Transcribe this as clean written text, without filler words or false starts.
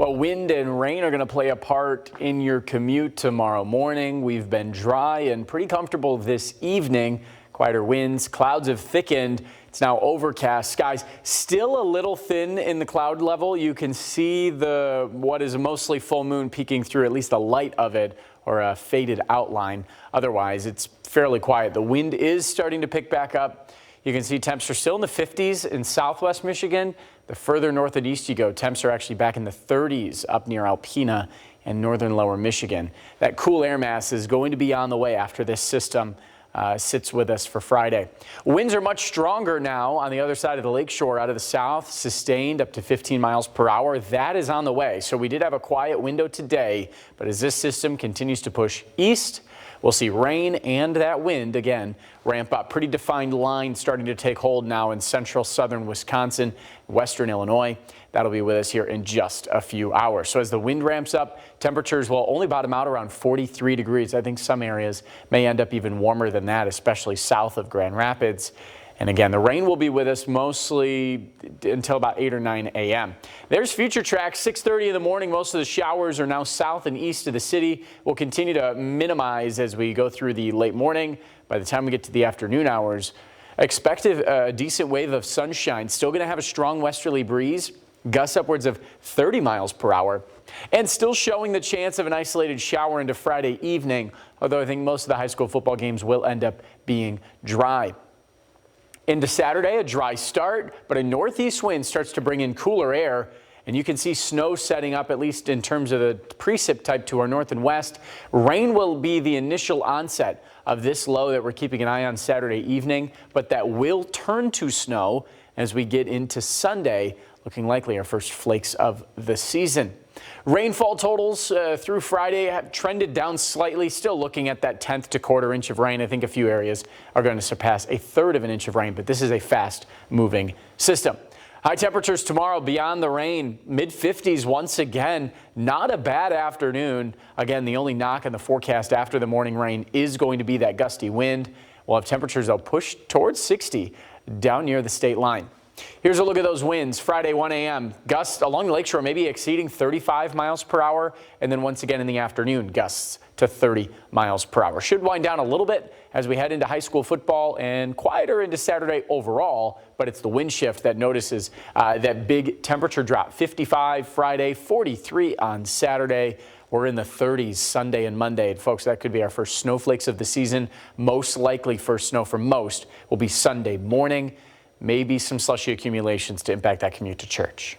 Well, wind and rain are going to play a part in your commute tomorrow morning. We've been dry and pretty comfortable this evening. Quieter winds, clouds have thickened. It's now overcast skies. Still a little thin in the cloud level. You can see what is a mostly full moon peeking through, at least the light of it, or a faded outline. Otherwise, it's fairly quiet. The wind is starting to pick back up. You can see temps are still in the 50s in southwest Michigan. The further north and east you go, temps are actually back in the 30s up near Alpena and northern lower Michigan. That cool air mass is going to be on the way after this system sits with us for Friday. Winds are much stronger now on the other side of the lakeshore out of the south, sustained up to 15 miles per hour. That is on the way. So we did have a quiet window today, but as this system continues to push east, we'll see rain and that wind again ramp up. Pretty defined line starting to take hold now in central southern Wisconsin, western Illinois. That'll be with us here in just a few hours. So as the wind ramps up, temperatures will only bottom out around 43 degrees. I think some areas may end up even warmer than that, especially south of Grand Rapids. And again, the rain will be with us mostly until about 8 or 9 a.m. There's Future Track, 6:30 in the morning. Most of the showers are now south and east of the city. We'll continue to minimize as we go through the late morning. By the time we get to the afternoon hours, expect a decent wave of sunshine. Still going to have a strong westerly breeze, gusts upwards of 30 miles per hour, and still showing the chance of an isolated shower into Friday evening, although I think most of the high school football games will end up being dry. Into Saturday, a dry start, but a northeast wind starts to bring in cooler air, and you can see snow setting up, at least in terms of the precip type, to our north and west. Rain will be the initial onset of this low that we're keeping an eye on Saturday evening, but that will turn to snow as we get into Sunday, looking likely our first flakes of the season. Rainfall totals through Friday have trended down slightly, still looking at that 1/10 to 1/4 inch of rain. I think a few areas are going to surpass 1/3 of an inch of rain, but this is a fast moving system. High temperatures tomorrow beyond the rain, mid-50s once again. Not a bad afternoon. Again, the only knock on the forecast after the morning rain is going to be that gusty wind. We'll have temperatures that'll push towards 60 down near the state line. Here's a look at those winds. Friday, 1 a.m. Gusts along the lakeshore maybe exceeding 35 miles per hour. And then once again in the afternoon, gusts to 30 miles per hour. Should wind down a little bit as we head into high school football and quieter into Saturday overall. But it's the wind shift that notices that big temperature drop. 55 Friday, 43 on Saturday. We're in the 30s Sunday and Monday. And folks, that could be our first snowflakes of the season. Most likely first snow for most will be Sunday morning. Maybe some slushy accumulations to impact that commute to church.